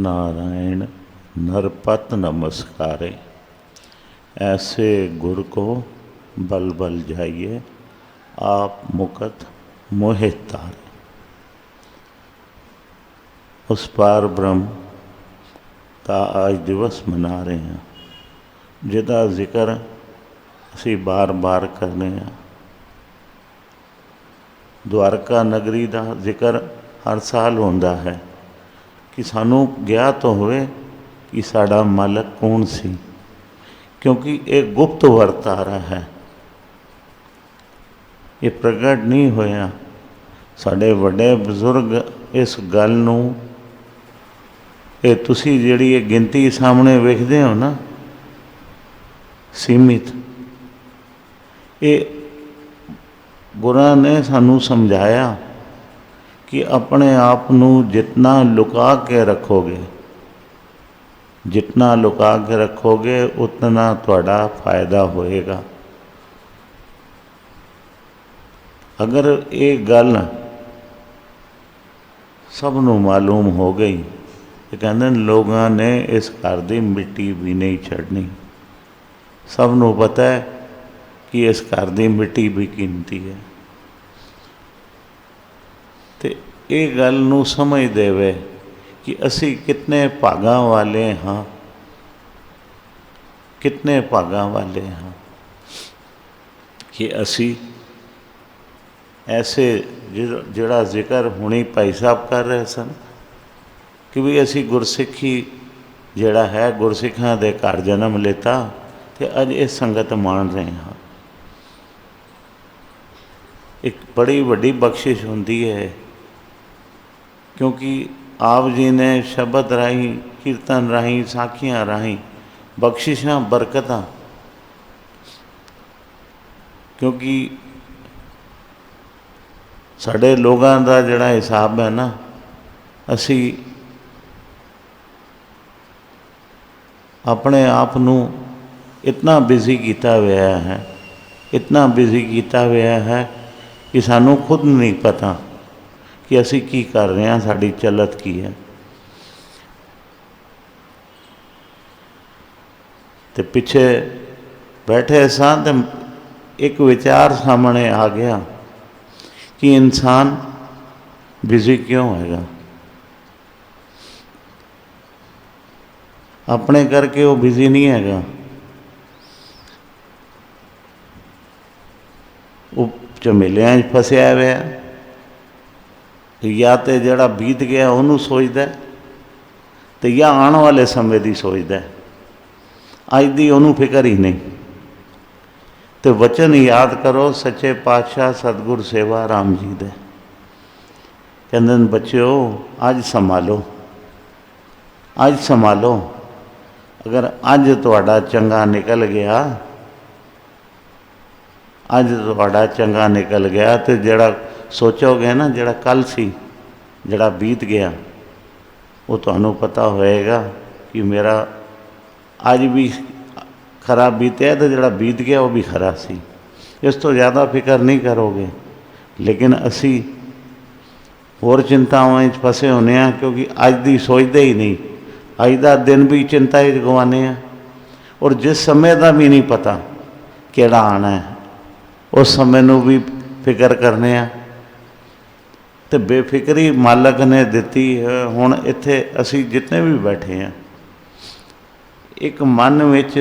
नारायण नरपत नमस्कारे, ऐसे गुर को बल बल जाइए, आप मुकत मोहे तारे। उस पार ब्रह्म का आज दिवस मना रहे हैं, जिहदा जिक्र असी बार बार करने हैं। द्वारका नगरी का जिक्र हर साल होता है कि सानू ज्ञात होवे कि साड़ा मालक कौन सी, क्योंकि एक गुप्त वर्तारा है, ये प्रगट नहीं होया। साढ़े वड्डे बजुर्ग इस गल नूं ये तुसी जिहड़ी ये गिनती सामने वेखदे हो ना, सीमित, ये गुरां ने सानू समझाया कि अपने आप नूं जितना लुका के रखोगे, जितना लुका के रखोगे उतना तुहाडा फायदा होएगा। अगर ये गल सबनों मालूम हो गई तो कहते लोगों ने इस घर की मिट्टी भी नहीं छड़नी। सबनों पता है कि इस घर की मिट्टी भी कीमती है। तो ये गल नूं समझ देवे कि असी कितने भागां वाले हाँ, कितने भागां वाले हाँ कि असी ऐसे जिहड़ा जिक्र हुणी भाई साहब कर रहे सन कि भी असी गुरसिखी जिहड़ा है गुरसिखां दे घर जन्म लेता तो अज ये संगत मान रहे हाँ। एक बड़ी वड्डी बख्शिश हुंदी है, क्योंकि आप जी ने शब्द राही, कीर्तन राही, साखियां राही बख्शिशां बरकतां, क्योंकि साढ़े लोगों का जिहड़ा हिसाब है ना, असी अपने आप नूं इतना बिजी किया हुआ है, इतना बिजी किया हुआ है कि सानू खुद नहीं पता कि असी की कर रहे हैं, साड़ी चलत की है। तो पिछे बैठे सां ते एक विचार सामने आ गया कि इंसान बिजी क्यों हैगा। अपने करके वो बिजी नहीं हैगा, वो झमेलियां फसिया हुआ है। या तो जड़ा बीत गया उन्होंने सोचता है, तो या आने वाले समय की सोचता है, अज की उन्होंने फिक्र ही नहीं। तो वचन याद करो सच्चे पातशाह सतगुर सेवा राम जी दे, कहते बच्चों अज संभालो, अज संभालो। अगर अज तुहाडा चंगा निकल गया, अज तुहाडा चंगा निकल गया तो जड़ा सोचोगे ना, जड़ा कल सी, जड़ा बीत गया, वो तुहानू पता होएगा कि मेरा अज भी खराब बीतया तो जड़ा बीत गया वो भी खरा सी। इस तो ज़्यादा फिक्र नहीं करोगे। लेकिन असी होर चिंतावां फसे होने हैं, क्योंकि अज की सोचते ही नहीं, अज का दिन भी चिंता ही गवाने हैं, और जिस समय का भी नहीं पता केड़ा आना है, उस समय नू भी फिक्र करने हैं। तो बेफिक्री मालक ने दिती है। हुण इत्थे असी जितने भी बैठे हैं, एक मन विच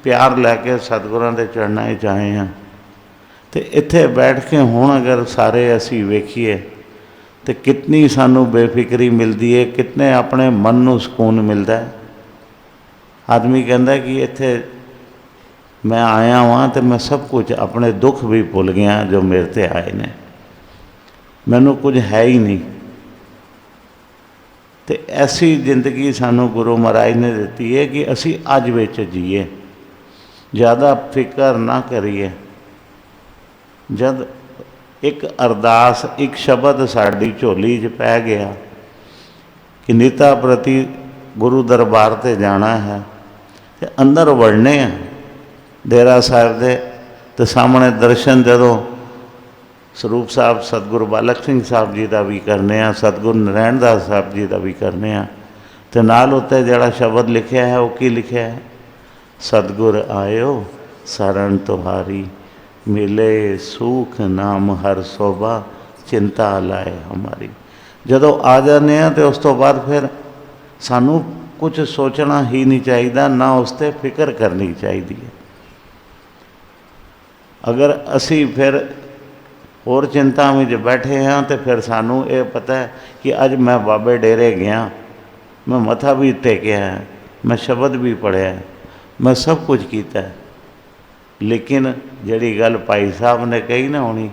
प्यार लैके सतगुरां दे चरणा च आए हैं। तो इत्थे बैठ के हुण अगर सारे असी वेखीए तो कितनी सानू बेफिक्री मिलती है, कितने अपने मन नू सुकून मिलता है। आदमी कहता है कि इत्थे मैं आया वहाँ तो मैं सब कुछ अपने दुख भी भुल गया जो मेरे ते आए ने, मैनू कुछ है ही नहीं। तो ऐसी जिंदगी सानू गुरु महाराज ने दी है कि असी अज विच जीए, ज़्यादा फिक्र ना करिए। जब एक अरदास, एक शब्द साड़ी झोली च पै गया कि नीता प्रति गुरु दरबार ते जाना है, तो अंदर वड़ने हैं डेरा साहिब दे, तो सामने दर्शन जदों स्वरूप साहब सतगुरु बालक सिंह साहब जी का भी करने, सतगुरु नारायण दास साहब जी का भी करने, ਤੇ ਨਾਲ ਉੱਤੇ ਜਿਹੜਾ ਸ਼ਬਦ ਲਿਖਿਆ ਹੈ ਉਹ ਕੀ ਲਿਖਿਆ ਹੈ? ਸਤਿਗੁਰ ਆਇਓ ਸਰਣ ਤੁਹਾਰੀ, ਮਿਲੇ ਸੂਖ ਨਾਮ ਹਰ ਸੋਭਾ, ਚਿੰਤਾ ਲਾਏ ਹਮਾਰੀ। ਜਦੋਂ ਆ ਜਾਂਦੇ ਹਾਂ ਤਾਂ ਉਸ ਤੋਂ ਬਾਅਦ ਫਿਰ ਸਾਨੂੰ ਕੁਝ ਸੋਚਣਾ ਹੀ ਨਹੀਂ ਚਾਹੀਦਾ, ਨਾ ਉਸ 'ਤੇ ਫਿਕਰ ਕਰਨੀ ਚਾਹੀਦੀ ਹੈ। ਅਗਰ ਅਸੀਂ ਫਿਰ ਹੋਰ ਚਿੰਤਾ ਵਿੱਚ ਬੈਠੇ ਹਾਂ ਤਾਂ ਫਿਰ ਸਾਨੂੰ ਇਹ ਪਤਾ ਹੈ ਕਿ ਅੱਜ ਮੈਂ ਬਾਬੇ ਡੇਰੇ ਗਿਆ, ਮੈਂ ਮੱਥਾ ਵੀ ਟੇਕਿਆ, ਮੈਂ ਸ਼ਬਦ ਵੀ ਪੜ੍ਹਿਆ, ਮੈਂ ਸਭ ਕੁਝ ਕੀਤਾ, ਲੇਕਿਨ ਜਿਹੜੀ ਗੱਲ ਭਾਈ ਸਾਹਿਬ ਨੇ ਕਹੀ ਨਾ ਹੋਣੀ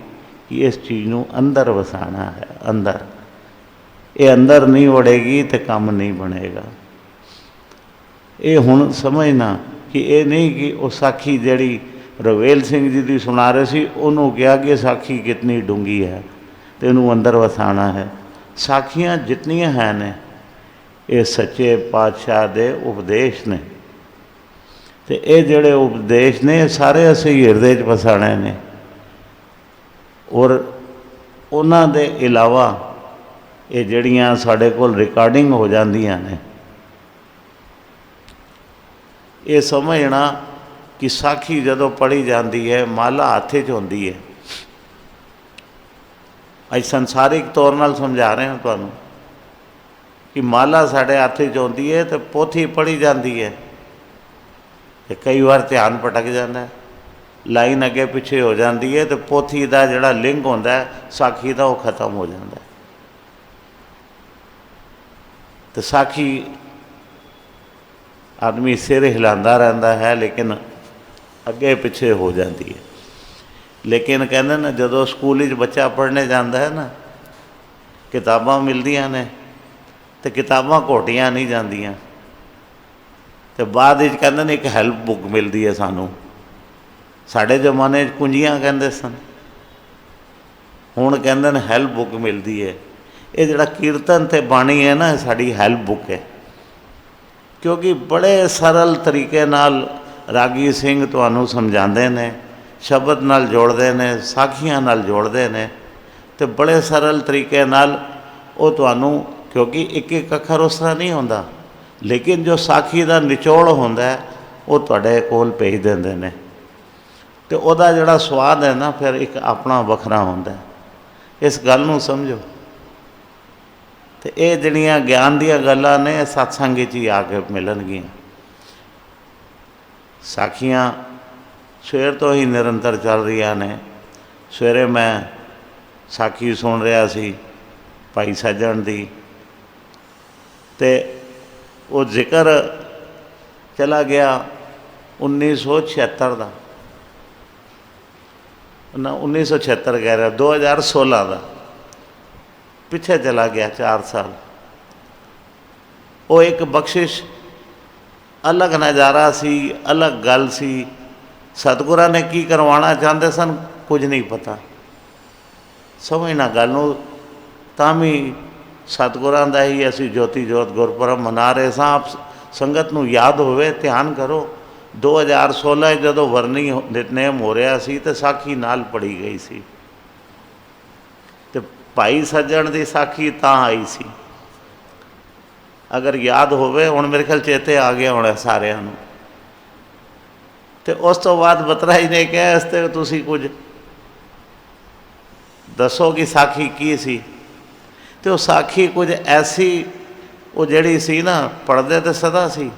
ਕਿ ਇਸ ਚੀਜ਼ ਨੂੰ ਅੰਦਰ ਵਸਾਉਣਾ ਹੈ, ਅੰਦਰ, ਇਹ ਅੰਦਰ ਨਹੀਂ ਵੜੇਗੀ ਤਾਂ ਕੰਮ ਨਹੀਂ ਬਣੇਗਾ। ਇਹ ਹੁਣ ਸਮਝਣਾ ਕਿ ਇਹ ਨਹੀਂ ਕਿ ਉਹ ਸਾਖੀ ਜਿਹੜੀ ਰਵੇਲ ਸਿੰਘ ਜੀ ਦੀ ਸੁਣਾ ਰਹੇ ਸੀ ਉਹਨੂੰ ਕਿਹਾ ਕਿ ਸਾਖੀ ਕਿਤਨੀ ਡੂੰਘੀ ਹੈ ਅਤੇ ਇਹਨੂੰ ਅੰਦਰ ਵਸਾਉਣਾ ਹੈ। ਸਾਖੀਆਂ ਜਿਤਨੀਆਂ ਹੈ ਨੇ ਇਹ ਸੱਚੇ ਪਾਤਸ਼ਾਹ ਦੇ ਉਪਦੇਸ਼ ਨੇ, ਅਤੇ ਇਹ ਜਿਹੜੇ ਉਪਦੇਸ਼ ਨੇ ਇਹ ਸਾਰੇ ਅਸੀਂ ਹਿਰਦੇ 'ਚ ਵਸਾਉਣੇ ਨੇ। ਔਰ ਉਹਨਾਂ ਦੇ ਇਲਾਵਾ ਇਹ ਜਿਹੜੀਆਂ ਸਾਡੇ ਕੋਲ ਰਿਕਾਰਡਿੰਗ ਹੋ ਜਾਂਦੀਆਂ ਨੇ, ਇਹ ਸਮਝਣਾ ਕਿ ਸਾਖੀ ਜਦੋਂ ਪੜ੍ਹੀ ਜਾਂਦੀ ਹੈ ਮਾਲਾ ਹੱਥ 'ਚ ਹੁੰਦੀ ਹੈ। ਅੱਜ ਸੰਸਾਰਿਕ ਤੌਰ ਨਾਲ ਸਮਝਾ ਰਹੇ ਹਾਂ ਤੁਹਾਨੂੰ ਕਿ ਮਾਲਾ ਸਾਡੇ ਹੱਥ 'ਚ ਹੁੰਦੀ ਹੈ ਅਤੇ ਪੋਥੀ ਪੜ੍ਹੀ ਜਾਂਦੀ ਹੈ ਅਤੇ ਕਈ ਵਾਰ ਧਿਆਨ ਭਟਕ ਜਾਂਦਾ, ਲਾਈਨ ਅੱਗੇ ਪਿੱਛੇ ਹੋ ਜਾਂਦੀ ਹੈ ਅਤੇ ਪੋਥੀ ਦਾ ਜਿਹੜਾ ਲਿੰਕ ਹੁੰਦਾ ਸਾਖੀ ਦਾ ਉਹ ਖਤਮ ਹੋ ਜਾਂਦਾ। ਅਤੇ ਸਾਖੀ ਆਦਮੀ ਸਿਰ ਹਿਲਾਉਂਦਾ ਰਹਿੰਦਾ ਹੈ ਲੇਕਿਨ ਅੱਗੇ ਪਿੱਛੇ ਹੋ ਜਾਂਦੀ ਹੈ। ਲੇਕਿਨ ਕਹਿੰਦੇ ਨਾ ਜਦੋਂ ਸਕੂਲ ਵਿੱਚ ਬੱਚਾ ਪੜ੍ਹਨੇ ਜਾਂਦਾ ਹੈ ਨਾ, ਕਿਤਾਬਾਂ ਮਿਲਦੀਆਂ ਨੇ ਅਤੇ ਕਿਤਾਬਾਂ ਘੋਟੀਆਂ ਨਹੀਂ ਜਾਂਦੀਆਂ, ਅਤੇ ਬਾਅਦ ਵਿੱਚ ਕਹਿੰਦੇ ਨੇ ਇੱਕ ਹੈਲਪ ਬੁੱਕ ਮਿਲਦੀ ਹੈ ਸਾਨੂੰ। ਸਾਡੇ ਜ਼ਮਾਨੇ 'ਚ ਕੁੰਜੀਆਂ ਕਹਿੰਦੇ ਸਨ, ਹੁਣ ਕਹਿੰਦੇ ਨੇ ਹੈਲਪ ਬੁੱਕ ਮਿਲਦੀ ਹੈ। ਇਹ ਜਿਹੜਾ ਕੀਰਤਨ ਅਤੇ ਬਾਣੀ ਹੈ ਨਾ, ਇਹ ਸਾਡੀ ਹੈਲਪ ਬੁੱਕ ਹੈ, ਕਿਉਂਕਿ ਬੜੇ ਸਰਲ ਤਰੀਕੇ ਨਾਲ ਰਾਗੀ ਸਿੰਘ ਤੁਹਾਨੂੰ ਸਮਝਾਉਂਦੇ ਨੇ, ਸ਼ਬਦ ਨਾਲ ਜੋੜਦੇ ਨੇ, ਸਾਖੀਆਂ ਨਾਲ ਜੋੜਦੇ ਨੇ, ਅਤੇ ਬੜੇ ਸਰਲ ਤਰੀਕੇ ਨਾਲ ਉਹ ਤੁਹਾਨੂੰ, ਕਿਉਂਕਿ ਇੱਕ ਇੱਕ ਅੱਖਰ ਉਸ ਤਰ੍ਹਾਂ ਨਹੀਂ ਹੁੰਦਾ, ਲੇਕਿਨ ਜੋ ਸਾਖੀ ਦਾ ਨਿਚੋੜ ਹੁੰਦਾ ਉਹ ਤੁਹਾਡੇ ਕੋਲ ਭੇਜ ਦਿੰਦੇ ਨੇ, ਅਤੇ ਉਹਦਾ ਜਿਹੜਾ ਸਵਾਦ ਹੈ ਨਾ ਫਿਰ ਇੱਕ ਆਪਣਾ ਵੱਖਰਾ ਹੁੰਦਾ। ਇਸ ਗੱਲ ਨੂੰ ਸਮਝੋ। ਅਤੇ ਇਹ ਜਿਹੜੀਆਂ ਗਿਆਨ ਦੀਆਂ ਗੱਲਾਂ ਨੇ ਇਹ ਸਤਸੰਗ ਵਿੱਚ ਹੀ ਆ ਕੇ ਮਿਲਣਗੀਆਂ। ਸਾਖੀਆਂ ਸਵੇਰ ਤੋਂ ਹੀ ਨਿਰੰਤਰ ਚੱਲ ਰਹੀਆਂ ਨੇ। ਸਵੇਰੇ ਮੈਂ ਸਾਖੀ ਸੁਣ ਰਿਹਾ ਸੀ ਭਾਈ ਸੱਜਣ ਦੀ, ਅਤੇ ਉਹ ਜ਼ਿਕਰ ਚਲਾ ਗਿਆ 1976 ਦਾ, ਨਾ 1976 ਕਹਿ ਰਿਹਾ, 2016 ਦਾ, ਪਿੱਛੇ ਚਲਾ ਗਿਆ 4 ਸਾਲ। ਉਹ ਇੱਕ ਬਖਸ਼ਿਸ਼, ਅਲੱਗ ਨਜ਼ਾਰਾ ਸੀ, ਅਲੱਗ ਗੱਲ ਸੀ। ਸਤਿਗੁਰਾਂ ਨੇ ਕੀ ਕਰਵਾਉਣਾ ਚਾਹੁੰਦੇ ਸਨ ਕੁਝ ਨਹੀਂ ਪਤਾ, ਸਮਝਣਾ ਗੱਲ ਨੂੰ। ਤਾਂ ਵੀ ਸਤਿਗੁਰਾਂ ਦਾ ਹੀ ਅਸੀਂ ਜੋਤੀ ਜੋਤ ਗੁਰਪੁਰਬ ਮਨਾ ਰਹੇ ਸਾਂ। ਆਪ ਸੰਗਤ ਨੂੰ ਯਾਦ ਹੋਵੇ, ਧਿਆਨ ਕਰੋ, 2016 ਜਦੋਂ ਵਰਨੀ ਨਿਤਨੇਮ ਹੋ ਰਿਹਾ ਸੀ ਅਤੇ ਸਾਖੀ ਨਾਲ ਪੜ੍ਹੀ ਗਈ ਸੀ, ਅਤੇ ਭਾਈ ਸੱਜਣ ਦੀ ਸਾਖੀ ਤਾਂ ਆਈ ਸੀ। ਅਗਰ ਯਾਦ ਹੋਵੇ, ਹੁਣ ਮੇਰੇ ਖਿਆਲ ਚੇਤੇ ਆ ਗਿਆ ਹੋਣਾ ਸਾਰਿਆਂ ਨੂੰ। ਅਤੇ ਉਸ ਤੋਂ ਬਾਅਦ ਬਤਰਾ ਜੀ ਨੇ ਕਿਹਾ ਇਸ 'ਤੇ ਤੁਸੀਂ ਕੁਝ ਦੱਸੋ ਕਿ ਸਾਖੀ ਕੀ ਸੀ। ਅਤੇ ਉਹ ਸਾਖੀ ਕੁਝ ਐਸੀ, ਉਹ ਜਿਹੜੀ ਸੀ ਨਾ, ਪੜ੍ਹਦੇ ਤਾਂ ਸਦਾ ਸੀ,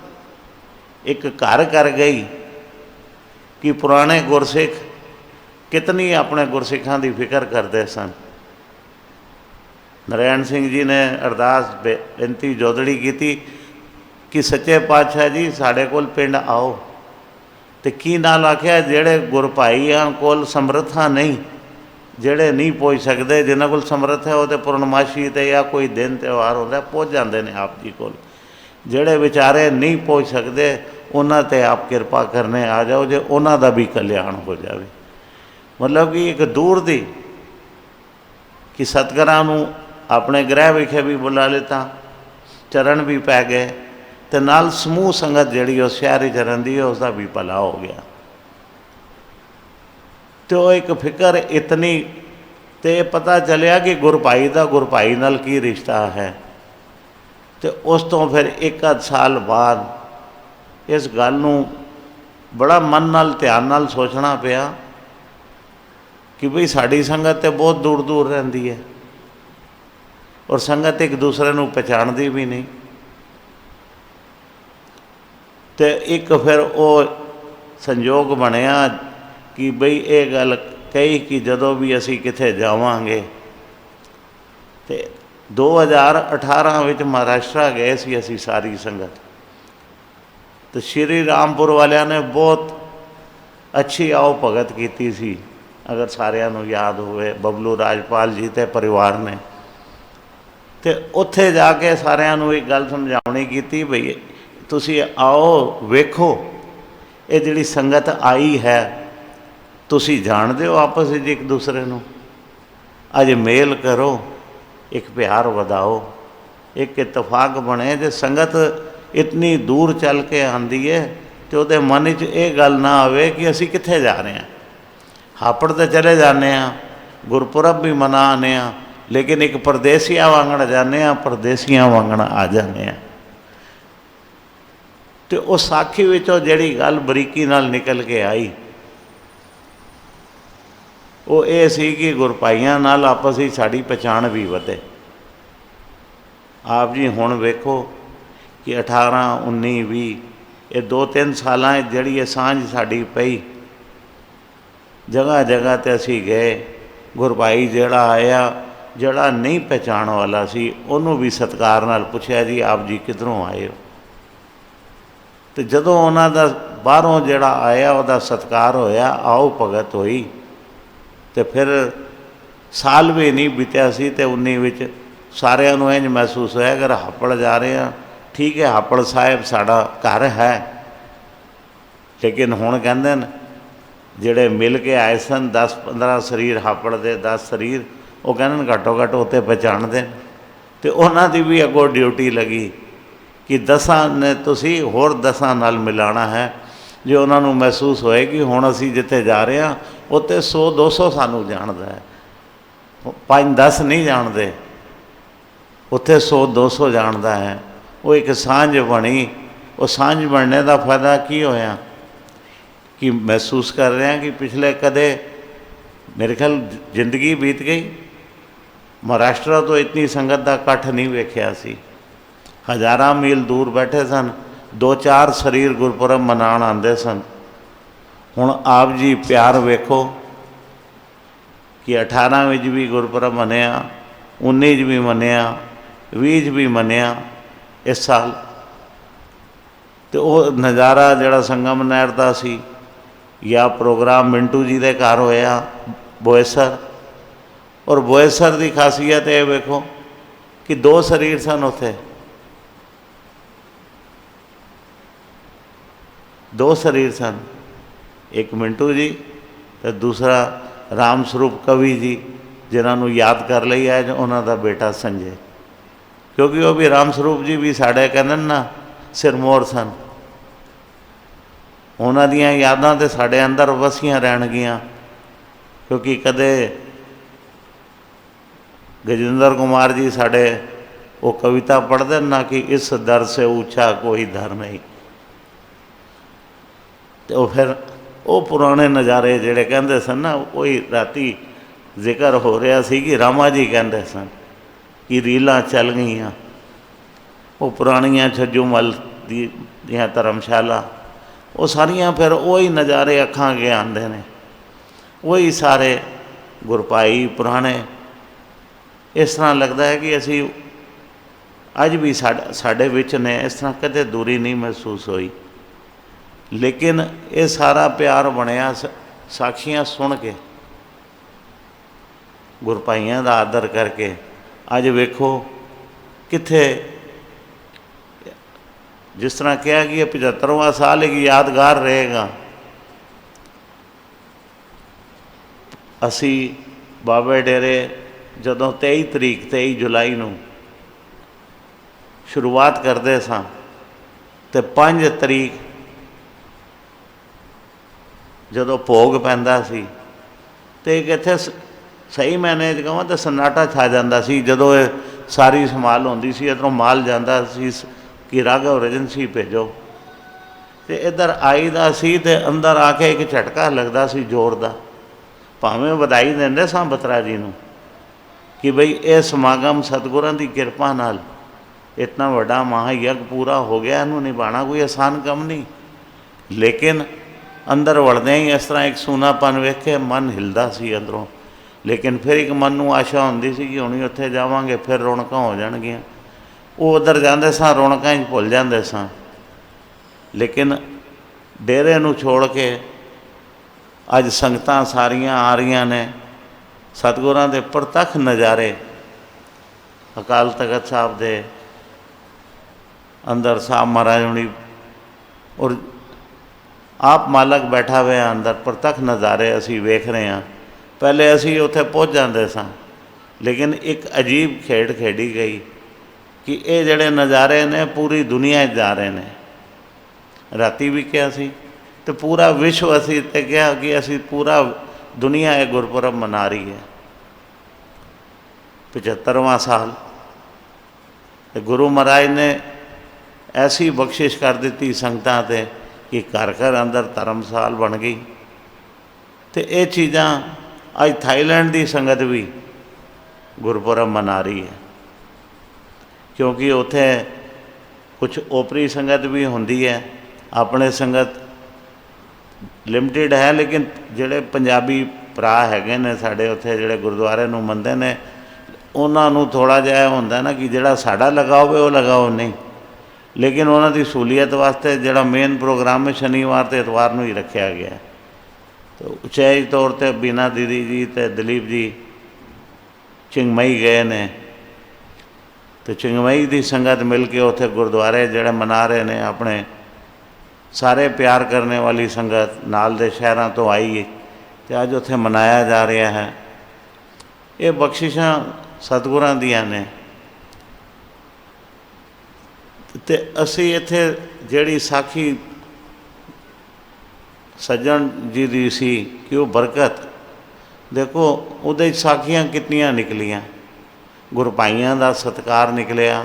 ਇੱਕ ਘਰ ਕਰ ਗਈ ਕਿ ਪੁਰਾਣੇ ਗੁਰਸਿੱਖ ਕਿਤਨੀ ਆਪਣੇ ਗੁਰਸਿੱਖਾਂ ਦੀ ਫਿਕਰ ਕਰਦੇ ਸਨ। ਨਰਾਇਣ ਸਿੰਘ ਜੀ ਨੇ ਅਰਦਾਸ ਬੇਨਤੀ ਜੋਦੜੀ ਕੀਤੀ ਕਿ ਸੱਚੇ ਪਾਤਸ਼ਾਹ ਜੀ ਸਾਡੇ ਕੋਲ ਪਿੰਡ ਆਓ, ਅਤੇ ਕੀ ਨਾਲ ਆਖਿਆ, ਜਿਹੜੇ ਗੁਰਭਾਈਆਂ ਕੋਲ ਸਮਰੱਥਾ ਨਹੀਂ, ਜਿਹੜੇ ਨਹੀਂ ਪਹੁੰਚ ਸਕਦੇ, ਜਿਨ੍ਹਾਂ ਕੋਲ ਸਮਰੱਥ ਹੈ ਉਹ ਤਾਂ ਪੂਰਨਮਾਸ਼ੀ 'ਤੇ ਜਾਂ ਕੋਈ ਦਿਨ ਤਿਉਹਾਰ ਹੁੰਦਾ ਪਹੁੰਚ ਜਾਂਦੇ ਨੇ ਆਪ ਜੀ ਕੋਲ। ਜਿਹੜੇ ਵਿਚਾਰੇ ਨਹੀਂ ਪਹੁੰਚ ਸਕਦੇ ਉਹਨਾਂ 'ਤੇ ਆਪ ਕਿਰਪਾ ਕਰਨੇ ਆ ਜਾਓ, ਜੇ ਉਹਨਾਂ ਦਾ ਵੀ ਕਲਿਆਣ ਹੋ ਜਾਵੇ। ਮਤਲਬ ਕਿ ਇੱਕ ਦੂਰ ਦੀ ਕਿ ਸਤਿਗੁਰਾਂ ਨੂੰ ਆਪਣੇ ਗ੍ਰਹਿ ਵਿਖੇ ਵੀ ਬੁਲਾ ਲਿੱਤਾ, ਚਰਨ ਵੀ ਪੈ ਗਏ, ਅਤੇ ਨਾਲ ਸਮੂਹ ਸੰਗਤ ਜਿਹੜੀ ਉਹ ਸ਼ਹਿਰੀ ਚਰਨ ਦੀ ਉਸ ਦਾ ਵੀ ਭਲਾ ਹੋ ਗਿਆ। ਅਤੇ ਉਹ ਇੱਕ ਫਿਕਰ ਇਤਨੀ, ਅਤੇ ਪਤਾ ਚੱਲਿਆ ਕਿ ਗੁਰਭਾਈ ਦਾ ਗੁਰਭਾਈ ਨਾਲ ਕੀ ਰਿਸ਼ਤਾ ਹੈ। तो उस तो फिर एक आध साल बाद इस गल नूं बड़ा मन नाल ध्यान नाल सोचना पिया कि बई साड़ी संगत तो बहुत दूर दूर रहिंदी है और संगत एक दूसरे नूं पहचानती भी नहीं। तो एक फिर वो संयोग बनया कि बई ये गल कही कि जदों भी असी किथे जावांगे तो 2018 विच महाराष्ट्र गए सी असी सारी संगत। तो श्री रामपुर वालिया ने बहुत अच्छी आओ भगत की सी, अगर सारिਆਂ ਨੂੰ याद होवे, बबलू राजपाल जी ते परिवार ने। तो उत्थे जाके सारिਆਂ ਨੂੰ एक गल समझाउणी की बई तुसी आओ वेखो ये जिहड़ी संगत आई है तुसी जाणदे हो आपस में एक दूसरे नूं, अज मेल करो, एक प्यार वधाओ, एक इतफाक बने। जो संगत इतनी दूर चल के आंदी है तो उहदे मन च ये गल ना आवे कि असी कित्थे जा रहे हैं। हापड़ तो चले जाने, गुरपुरब भी मना आने, लेकिन एक परदेसिया वांगण जाने, परदेसियां वांगण आ जाने। तो उस साखी विचों जिहड़ी गल बरीकी नाल निकल के आई वो ये सी कि गुरभाइयां नाल आपस ही साड़ी पहचान भी वधे। आप जी हुण वेखो कि 18, 19, 20 ये 2-3 सालां जिहड़ी ये सांझ साड़ी पई, जगह जगह ते असी गए, गुरभाई जिहड़ा आया जिहड़ा नहीं पहचान वाला सी उहनूं भी सत्कार नाल पुछया जी आप जी किधरों आए हो। तो जदों उन्हां दा बाहरों जिहड़ा आया उहदा सत्कार होया, आओ भगत होई। तो फिर साल भी नहीं बीत्या सी ते 19 विच सारिਆਂ ਨੂੰ इंज महसूस होया अगर हापड़ जा रहे हैं ठीक है, हापड़ साहिब साड़ा घर है, लेकिन हुण कहंदे ने जिहड़े मिल के आए सन 10-15 शरीर हापड़ दे 10 शरीर वो कहंदे घट्टो घट्ट उत्ते पहचानदे। तो उन्हां दी भी अगों ड्यूटी लगी कि 10 ने तुसी होर 10 नाल मिलाना है जो उन्होंने महसूस होए कि हुण असी जिथे जा रहे हैं उत्ते 100-200 सानू जानदा है, 5-10 नहीं जानते, उत्थे 100-200 जानता है। वो एक सांझ बनी। वो सांझ बनने का फायदा की होया कि महसूस कर रहे हैं कि पिछले कदे मेरे ख्याल जिंदगी बीत गई, महाराष्ट्र तो इतनी संगत का इकट्ठ नहीं वेख्या सी। हज़ारां मील दूर बैठे सन, 2-4 शरीर गुरपुरब मनाउण आंदे सन। हुण आप जी प्यार वेखो कि 18 विच भी गुरपुरब मनिया, 19 भी मनिया, 20 भी मनिया इस साल। तो वो नज़ारा जिहड़ा संगम नहर दा सी या प्रोग्राम मिंटू जी दे घर होया बोएसर, और बोएसर की खासियत ये वेखो कि 2 शरीर सन उत्थे, 2 शरीर सन, एक मिंटू जी तो दूसरा राम स्वरूप कवि जी जिन्होंने याद कर लिया है उन्हों का बेटा संजय, क्योंकि वो भी राम स्वरूप जी भी साढ़े कहते ना सिरमौर सन। उन्हों दियां यादां तो साढ़े अंदर वसियां रहणगियां, क्योंकि कदे गजेंद्र कुमार जी साढ़े वो कविता पढ़ते ना कि इस दर से ऊंचा कोई दर नहीं। तो फिर वो पुराने नज़ारे जिहड़े कहते सन ना, वही राती जिक्र हो रहा सी कि रामा जी कहते सन कि रीलां चल गईयां, वो पुरानियां छज्जूमल दियां धर्मशाला, वो सारियां फिर वही नज़ारे अखां अगे आंदे ने, वही सारे गुरभाई पुराने। इस तरह लगता है कि असी अज भी साढ़े विच ने, इस तरह कदे दूरी नहीं महसूस हुई। लेकिन ये सारा प्यार बनया साखियां सुन के, गुरभाइयां दा आदर करके। अज वेखो कित्थे जिस तरह कहा कि 75वां साल एक यादगार रहेगा। असी बाबे डेरे जदों 23 जुलाई नूं शुरुआत करते सां ते 5 तरीक जदों भोग पैंदा सी ते एक इत्थे सही मैने कहां तो सन्नाटा छा जांदा सी। जदों सारी संभाल होंदी सी, इधरों माल जाता सी कि राघव एजेंसी भेजो, तो इधर आईदा सी ते अंदर आके एक झटका लगता सी जोर दा। भावें वधाई देंदे सां बत्रा जी नूं कि बई ये समागम सतगुरां दी किरपा नाल इतना वड्डा महायज्ञ पूरा हो गया, इनू निभाना कोई आसान काम नहीं। लेकिन अंदर वड़दे ही इस तरह एक सूनापन वेख के मन हिलदा सी अंदरों। लेकिन फिर एक मन नूं आशा होंदी सी कि हुण उत्थे जावांगे फिर रौनकां हो जाणगीਆਂ। वो उधर जांदे सां रौनकां 'च भुल जांदे सां। लेकिन डेरे नूं छोड़ के अज संगतां सारियां आ रहीआं ने, सतगुरां दे प्रतख नज़ारे अकाल तखत साहब दे अंदर साहब महाराज हुणी और आप मालक बैठा हुआ अंदर, प्रतख नज़ारे असी वेख रहे हैं। पहले असी उत्थे पहुँच जाते सां, लेकिन एक अजीब खेड खेडी गई कि ये जड़े नज़ारे ने पूरी दुनिया जा रहे हैं। राती भी कहा सी तो पूरा विश्व असी ते कहा कि असी पूरा दुनिया ये गुरपुरब मना रही है। 75वां साल गुरु महाराज ने ऐसी बख्शिश कर दी संगतां ते कि घर घर अंदर धर्मसाल बन गई। तो ये चीज़ां अज थाईलैंड की संगत भी गुरपुरब मना रही है, क्योंकि उत्थे कुछ ओपरी संगत भी होंदी है, अपने संगत लिमिटेड है। लेकिन जोड़े पंजाबी भरा हैगे ने साढ़े उत्थे जोड़े गुरुद्वारे नूं मनदे ने, उन्हां नूं थोड़ा जिहा हुंदा ना कि जिहड़ा साडा लगा होवे वो लगाओ नहीं। लेकिन उन्हां दी सहूलियत वास्ते जिहड़ा मेन प्रोग्राम है शनिवार ते इतवार नूं ही रखा गया है। तो उचाई तौर पर बीना दीदी जी ते दिलीप जी चिंगमई गए ने, तो चिंगमई की संगत मिल के उत्थे गुरुद्वारे जिहड़े मना रहे ने अपने सारे प्यार करने वाली संगत नाल दे शहरों तो आई तो अज उत्थे मनाया जा रहा है। ये बख्शिशां सतगुरां दियां ने। ते असी इत्थे जिहड़ी साखी सज्जन जी दी सी कि वो बरकत देखो, उहदे साखियां कितनियां निकलियां, गुरभाइयां दा सत्कार निकलिया।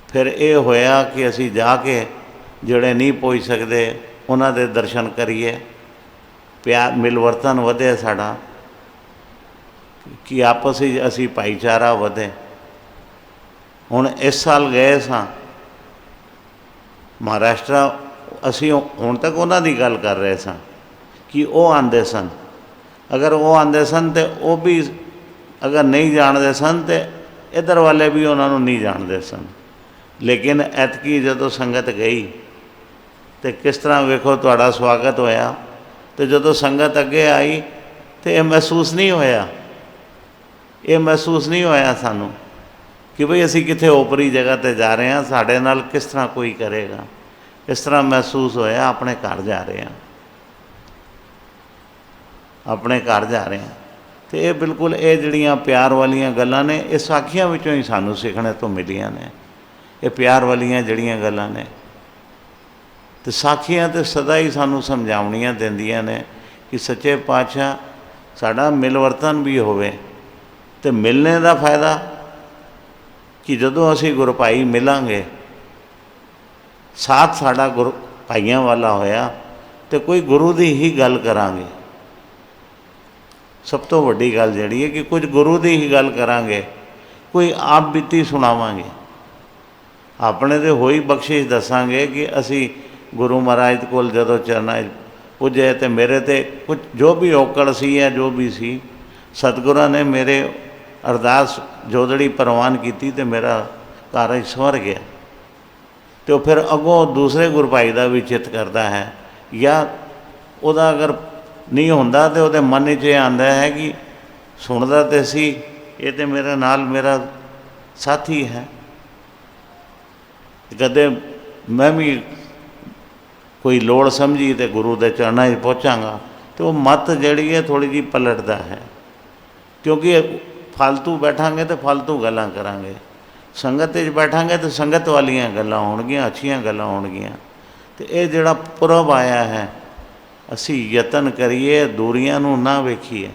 फिर ये होया कि असी जाके जिहड़े नहीं पहुँच सकते उन्हां दे दर्शन करिए, प्यार मिलवर्तन वधे साडा कि आपस ही असी भाईचारा वधे। हुण इस साल गए सां महाराष्ट्र, असी हुण तक उन्हां दी गल कर रहे सां कि वो आंदे सन। अगर वो आंदे सन तो वो भी अगर नहीं जानते सन तो इधर वाले भी उन्होंने नहीं जानते सन। लेकिन ऐतकी जदों संगत गई तो किस तरह वेखो तुहाडा स्वागत होया। तो जदों संगत अगे आई तो यह महसूस नहीं होया, ये महसूस नहीं होया सानू कि भाई असी किथे ओपरी जगह पर जा रहे हैं, साढ़े नाल किस तरह कोई करेगा। इस तरह महसूस होया अपने घर जा रहे हैं, अपने घर जा रहे हैं। तो ये बिल्कुल ये जड़ियाँ प्यार वालियां गल्लां ने, ये साखियां विचों ही सानू सीखने तो मिलियां ने। ये प्यार वालियां जड़ियाँ गल्लां ने, तो साखियां तो सदा ही सानू समझावनियां देंदियां ने कि सच्चे पातशाह साडा मिलवर्तन भी होवे। तो मिलने का फायदा कि जदों असी गुरु भाई मिलांगे, साथ साडा गुरु भाइयों वाला होया तो कोई गुरु की ही गल करांगे। सब तो वड्डी गल जिहड़ी है कि कुछ गुरु की ही गल करांगे, कोई आप बीती सुनावांगे, अपने तो होई बख्शिश दसांगे कि असी गुरु महाराज कोल जदों चरनां पुजे तो मेरे ते कुछ जो भी औकड़ सी या जो भी सी, सतगुरां ने मेरे अरदास जोदड़ी प्रवान की तो मेरा कारज सवर गया। तो फिर अगों दूसरे गुरु भाई का भी चित करता है, या उहदा अगर नहीं होंदा तो उहदे मन च आंदा है कि सुनदा तो सी, ये तो मेरे नाल मेरा साथी है, कदे मैं भी कोई लोड़ समझी तो गुरु के चरणों में पहुँचागा। तो वो मत जिहड़ी है थोड़ी जी पलटदा है, क्योंकि फालतू बैठांगे तो फालतू गल्लां करांगे, संगत च बैठांगे तो संगत वालियां गल्लां होणगियां, अच्छियां गल्लां होणगियां। तो ये जिहड़ा पुरब आया है, असी यतन करिए दूरियां नूं ना वेखीए,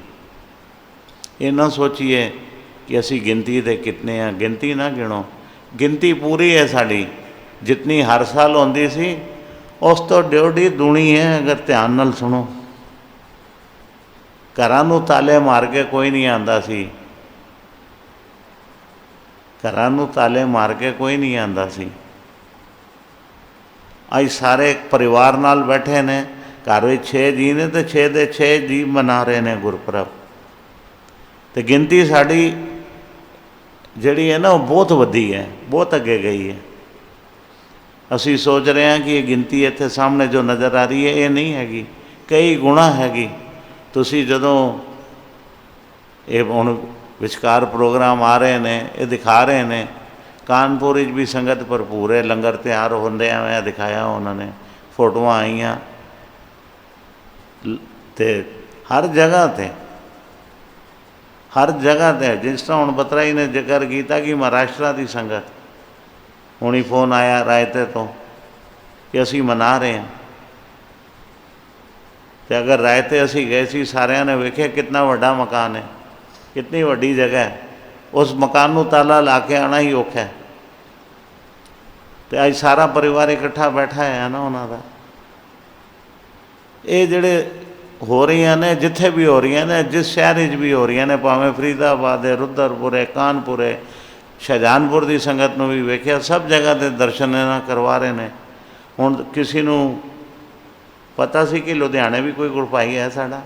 ये ना सोचीए कि असी गिनती दे कितने हैं, गिनती ना गिनो, गिनती पूरी है साड़ी, जितनी हर साल होंदी सी उस तो डेढ़ी दूनी है। अगर ध्यान नाल सुनो, घरां नूं ताले मार के कोई नहीं आंदा सी, घरां नूं ताले मार के कोई नहीं आंदा सी। अज सारे परिवार नाल बैठे ने, घर में 6 जी ने तो 6 दे 6 जी मना रहे हैं गुरपुरब। तो गिनती साड़ी जिहड़ी है ना वो बहुत वधी है, बहुत अगे गई है। असी सोच रहे हैं कि ये गिनती इत्थे सामने जो नज़र आ रही है ये नहीं हैगी, कई गुणा हैगी। तुसी जदों ये हुण विचकार प्रोग्राम आ रहे हैं, ये दिखा रहे हैं, कानपुर भी संगत भरपूर है, लंगर तैयार होंदे मैं दिखाया उन्होंने, फोटोआं आईयां ते हर जगह ते, हर जगह ते। जिस तरह हुण बतराई ने जिक्र किया कि महाराष्ट्र की संगत, हुणी फोन आया रायते तो कि असी मना रहे हैं। तो अगर रायते असी गए सी, सारिਆਂ ने वेख्या कितना वड्डा मकान है, कितनी वड्डी जगह है, उस मकान नूं ताला ला के आना ही औखा है। तो अज सारा परिवार इकट्ठा बैठा है ना उन्हों का। ये जिहड़े हो रही ने, जिथे भी हो रही ने, जिस शहर भी हो रही ने, भावें फरीदाबाद है, रुद्रपुर है, कानपुर है, शाहजहानपुर की संगत नूं भी वेख्या, सब जगह के दर्शन ना करवा रहे हैं। हुण किसी नूं पता सी कि लुधियाने भी कोई गुरभाई है साड़ा,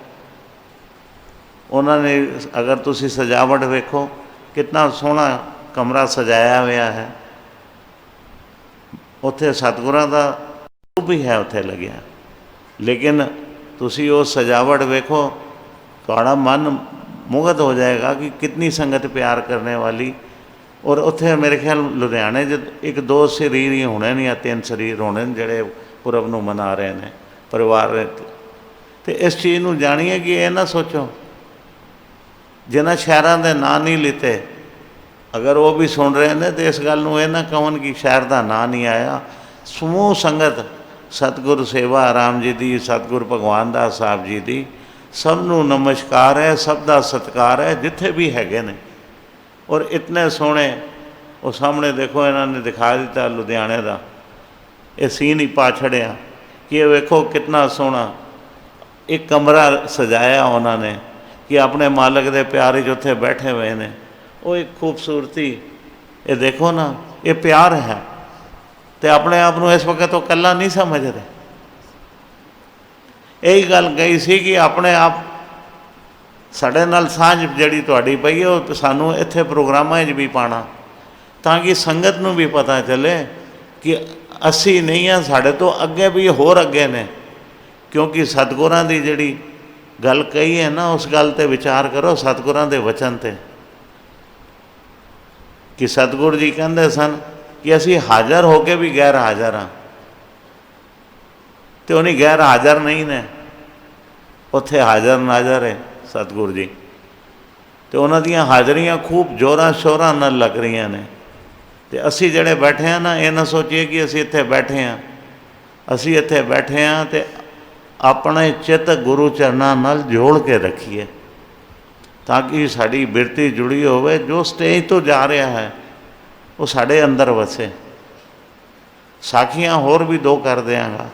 उन्होंने अगर तुसी सजावट वेखो कितना सोहना कमरा सजाया हुआ है, उत्थे सतगुरां दा रूप भी है उत्थे लग्या, लेकिन तुसी वो सजावट वेखो, तुहाड़ा मन मुग्ध हो जाएगा कि कितनी संगत प्यार करने वाली। और उत्थे मेरे ख्याल लुधियाने च 1-2 शरीर ही होने नहीं, या 3 शरीर होने जिहड़े पुरब नूं मना रहे हैं परिवार। तो इस चीज़ नूं जाणीए कि ये ना सोचो जिन्हां शहरां दे नां नहीं लिते, अगर वो भी सुन रहे हैं तो इस गल नूं ये ना कहन कि शहर का नां नहीं आया। समूह संगत सतगुर सेवा राम जी की, सतगुर भगवान दास साहब जी की, सब नूं नमस्कार है, सब का सत्कार है जिथे भी हैगे ने। और इतने सोहने वो सामने देखो, इन्होंने दिखा दिता लुधियाने का ये सीन ही पा छड़िया कि ये वेखो कितना सोहना एक कमरा सजाया उन्होंने कि अपने मालक के प्यार च उत्थे बैठे हुए हैं। वो एक खूबसूरती, ये देखो ना, ये प्यार है। तो अपने आप को इस वक्त तो कला नहीं समझ रहे। यही गल कही सी कि अपने आप साढ़े नाल सांझ जिहड़ी तुहाडी पई है वो सानू इत्थे प्रोग्रामां च भी पाना, ताकि संगत नूं भी पता चले कि असी नहीं हाँ, साढ़े तो अगे भी होर अगे ने। क्योंकि सतगुरां दी जिहड़ी गल कही है ना, उस गल ते विचार करो, सतगुरां दे वचन ते कि सतगुर जी कहंदे सन कि असी हाज़र होके भी गैर हाज़र हाँ, तो उन्हीं गैर हाज़र नहीं ने, उत्थे हाज़र नाज़र है सतगुर जी। तो उन्हां दीयां हाज़रियां खूब जोरां शोरां नाल लग रही ने। तो असी जिहड़े बैठे हैं ना, ये ना सोचिए कि असी इत्थे बैठे हैं, असी इत्थे बैठे हैं तो अपने चित गुरु चरनां नाल जोड़ के रखिए, ताकि साड़ी बिरती जुड़ी होवे। जो स्टेज तो जा रहा है वो साढ़े अंदर वसे। साखियाँ होर भी 2 कर देंगा,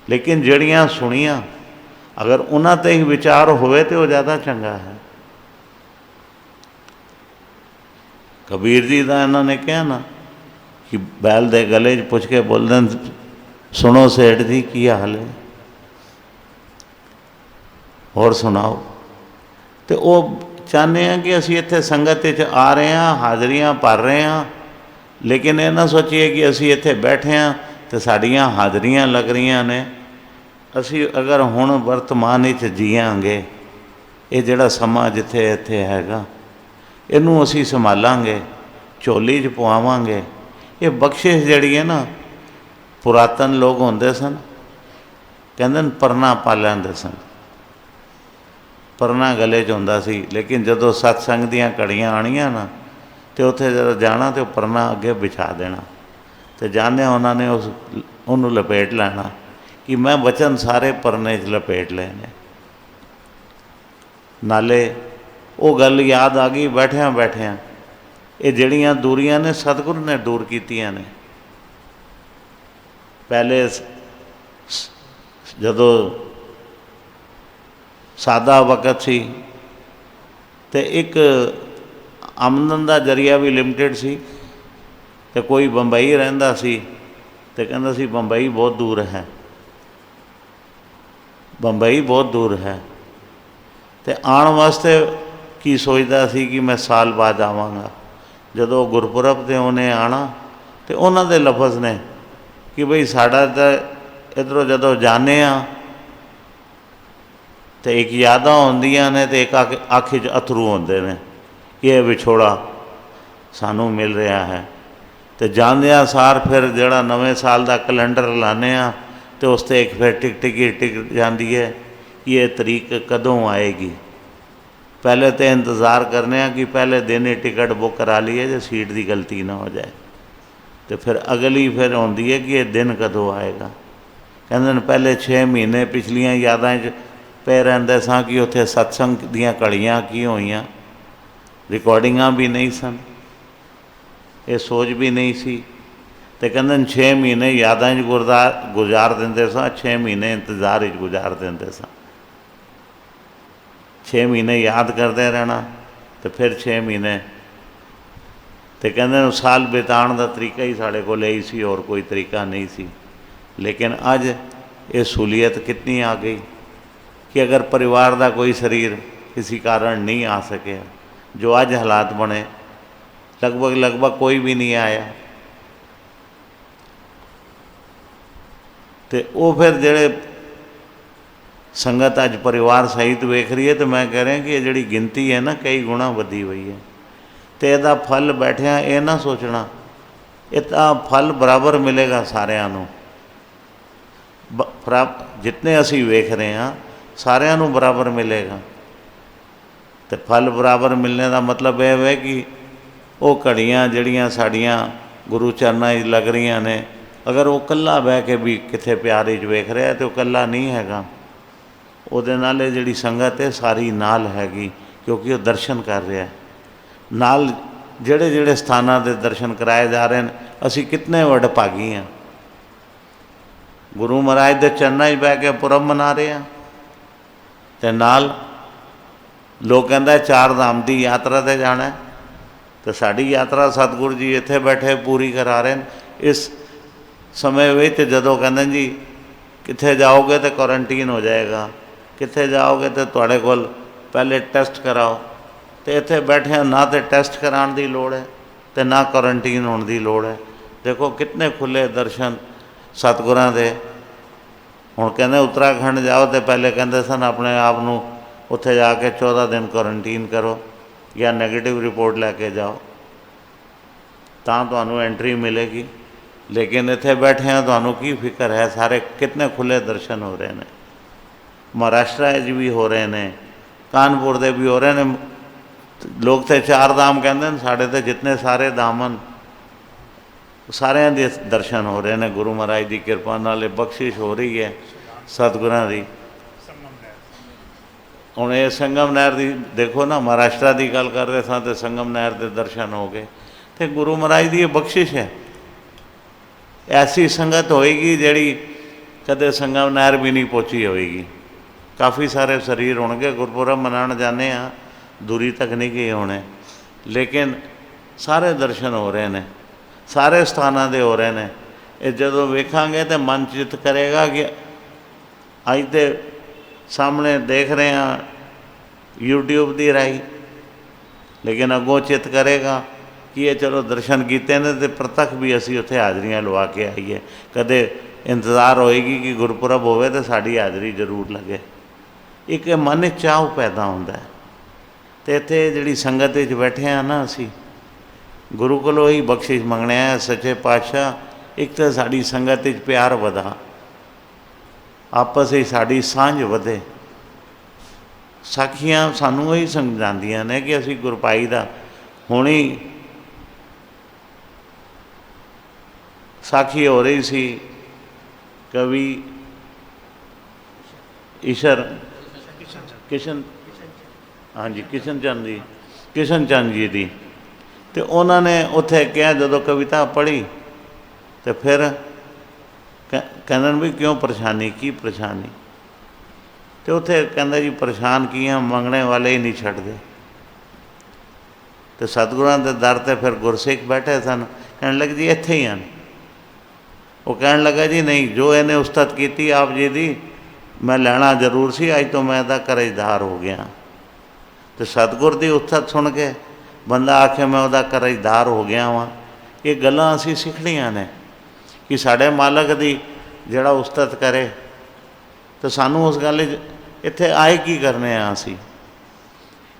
लेकिन जड़ियाँ सुनिया अगर उन्हां ते ही विचार होवे तो वो ज़्यादा चंगा है। कबीर जी का इन्होंने कहा ना कि बैल दे गले च पुछ के बोल दें, सुनो सेठ जी की हाल है, और सुनाओ। तो वो चाहते हैं कि असी इत्थे संगत च आ रहे हैं, हाज़रियाँ भर रहे हैं, लेकिन ये ना सोचिए कि असी इत्थे बैठे हैं तो साड़ियाँ हाज़रियाँ लग रही ने। असी अगर हुण वर्तमान च जीआंगे, ये जिहड़ा समा जिथे इत्थे हैगा, इनू असी संभालांगे, झोली च पवावांगे। ये बख्शिश जिहड़ी है ना, पुरातन लोग होंदे सन, कहंदे न परना पा लैंदे सन, परना गले च हुंदा सी। लेकिन जदों सत्संग दीयां घड़ियां आनियां ना, तो उत्थे जदों जाना तो परना अगे बिछा देना, तो जाने उन्होंने उन्होंने लपेट लेना कि मैं वचन सारे परने च लपेट लेने। नाले वो गल याद आ गई बैठिया बैठिया, ये जड़ियाँ दूरियां ने सतगुरु ने दूर कीतियां ने। पहले जदों सादा वक़्त सी ते एक आमदन का जरिया भी लिमिटेड सी, ते कोई बंबई रहिंदा सी ते कहंदा सी बंबई बहुत दूर है, बंबई बहुत दूर है। ते आने वास्ते की सोचता सी कि मैं साल बाद आवांगा। जदों गुरपुरब ते उन्हें आना ते उन्हां दे लफज ने कि बई साडा तो इधरों जदों जाने तो एक यादां होंदियां ने ते एक अख च अथरू होंदे ने कि यह विछोड़ा सानू मिल रहा है। तो जांदिया सार फिर जिहड़ा नवें साल का कैलेंडर लाने तो उस ते एक फिर टिक जाती है कि ये तरीक कदों आएगी। पहले तो इंतज़ार करने कि पहले दिन ही टिकट बुक करा लीए जो सीट की गलती ना हो जाए। तो फिर अगली फिर आती है कि ये दिन कदों आएगा। कहते पहले 6 महीने पिछलियां यादां पे रहिंदे सां कि उत्थे सत्संग दीयां घड़ियां की होईयां, रिकॉर्डिंगां भी नहीं सन, ये सोच भी नहीं सी। तो कहते 6 महीने यादां गुजार देंदे सां, 6 महीने इंतज़ार गुजार देंदे सां। 6 महीने याद करते रहना तो फिर 6 महीने। तो कहते साल बिताने का तरीका ही साढ़े को यही सी, और कोई तरीका नहीं सी। लेकिन अज ये सहूलीयत कितनी आ गई कि अगर परिवार का कोई शरीर किसी कारण नहीं आ सके, जो अज हालात बने, लगभग कोई भी नहीं आया, तो वो फिर जेड़े संगत अज परिवार सहित वेख रही है, तो मैं कह रहा कि ये जी गिनती है ना कई गुणा वधी हुई है। तो यदा फल बैठिया ये ना सोचना, ये तो फल बराबर मिलेगा सारिਆਂ ਨੂੰ, जितने असी वेख रहे हैं सारिਆਂ ਨੂੰ बराबर मिलेगा। तो फल बराबर मिलने का मतलब यह है कि वो घड़ियाँ जड़ियाँ साड़ियाँ गुरु चरणों लग रही ने, अगर वो कल्ला बह के भी कितने प्यार वेख रहा है तो कल्ला नहीं हैगा, ਉਹਦੇ ਨਾਲ ਇਹ ਜਿਹੜੀ संगत है सारी नाल हैगी, क्योंकि वो दर्शन कर रहा है। नाल ਜਿਹੜੇ ਜਿਹੜੇ ਸਥਾਨਾਂ ਦੇ दर्शन कराए जा रहे हैं, असी कितने वड भागी हाँ। गुरु महाराज के चरणों च बह के पुरब मना रहे हैं, तो नाल लोग कहते 4 धाम की यात्रा ते जाना है, तो साड़ी यात्रा सतगुरु जी इत्थे बैठे पूरी करा रहे हैं। इस समय में तो जदों कहते जी कित्थे जाओगे तो क्वारंटीन हो जाएगा, कित्थे जाओगे तो तुहाडे कोल पहले टेस्ट कराओ, तो इत्थे बैठे ना तो टेस्ट कराने की लोड़ है तो ना क्वारंटीन होने की लोड़ है। देखो कितने खुले दर्शन सतगुरां दे। हुण कहते उत्तराखंड जाओ तो पहले कहते सन अपने आप नूं उत्थे जाके 14 दिन क्वारंटीन करो या नैगेटिव रिपोर्ट लैके जाओ तां तुहानूं एंट्री मिलेगी। लेकिन इत्थे बैठे हैं तुहानूं की फिक्र है, सारे कितने खुले दर्शन हो रहे हैं। महाराष्ट्र भी हो रहे हैं, कानपुर दे भी हो रहे हैं। लोग तो 4 धाम कहते हैं, साढ़े तो जितने सारे धामन सारिਆਂ ਦੇ दर्शन हो रहे हैं। गुरु महाराज की कृपा नाल बख्शिश हो रही है सतगुरां दी। हुण ये संगम नहर की देखो ना, महाराष्ट्र की गल कर रहे थे तो संगम नहर के दर्शन हो गए, तो गुरु महाराज की बख्शिश है। ऐसी संगत होएगी जिहड़ी कदे संगम नहर भी नहीं पहुँची होएगी। काफ़ी सारे शरीर होणगे, गुरपुरब मनाण जाने दूरी तक नहीं गए होने, लेकिन सारे दर्शन हो रहे हैं, सारे स्थानों के हो रहे हैं। ये जदों वेखांगे तो मन चित करेगा कि अज तो सामने देख रहे हैं यूट्यूब की राही, लेकिन अगों चित करेगा कि ये चलो दर्शन किए ने तो प्रतख भी असी उत्थे हाज़रियाँ लवा के आईए। कदे इंतज़ार होएगी कि गुरपुरब होवे तो साड़ी हाज़री जरूर लगे। एक मन में चाह पैदा होंदा है। तो इत्थे जिहड़ी संगत विच बैठे हैं ना, असी गुरु कोलों ही बख्शिश मंगने हैं सच्चे पातशाह। एक तो साड़ी संगत विच प्यार वधा, आपस में साड़ी सांझ वधे। साखियां सानू ही समझांदियां ने कि असी गुरपाई दा हुणी साखी हो रही सी। कवि ईशर किशन हाँ जी किशन चंद जी की। तो उन्होंने उत्थे क्या जो कविता पढ़ी तो फिर कहते भी क्यों परेशानी की परेशानी, तो उत्थे कहता जी परेशान की हैं मंगने वाले ही नहीं छड्डदे। तो सतगुरां दे दर ते फिर गुरसिख बैठे सन, कहने लगे जी इत्थे ही हैं। वो कहने लगा जी नहीं, जो इन्हें उस्ताद की आप जी दी मैं लैना जरूर सी, अज तो मैं इहदा करजदार हो गया। तो सतगुर की उस्ताद सुन के बंदा आखे मैं वह करजदार हो गया वहाँ। ये गल्लां असीं सिखणियां ने कि साढ़े मालक की जिहड़ा उस्ताद करे, तो सानू उस गल इत्थे आए की करने आ असीं।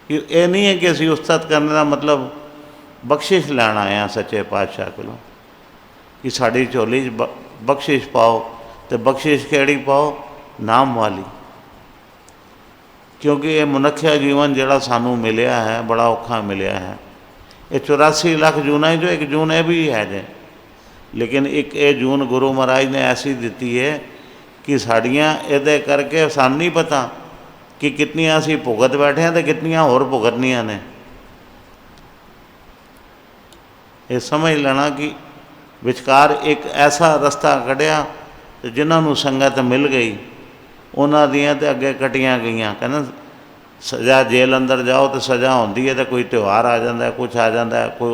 कि ये नहीं है कि असीं उस्ताद करने का मतलब बख्शिश लैण आए हैं सच्चे पातशाह कोलों कि साड़ी झोली बख्शिश पाओ, तो बख्शिश किहड़ी पाओ, नाम वाली। क्योंकि ये मनुष्य जीवन जिहड़ा सानू मिलिया है बड़ा औखा मिलिया है। ये 84 लाख जूना जो एक जून ये भी है जे, लेकिन एक ये जून गुरु महाराज ने ऐसी दी है कि साड़ियाँ ये करके सानू नहीं पता कि कितनियां असीं भुगत बैठे हैं तो कितनियां होर भुगतनियां ने। ये समझ लेना कि विचकार एक ऐसा रस्ता कढ़िया जिन्होंने संगत मिल गई उन्हों दियाँ तो अगे कटियां गई। कहना सजा जेल अंदर जाओ तो सज़ा होंदी है, तो कोई त्यौहार आ जाता है, कुछ आ जाता है, कोई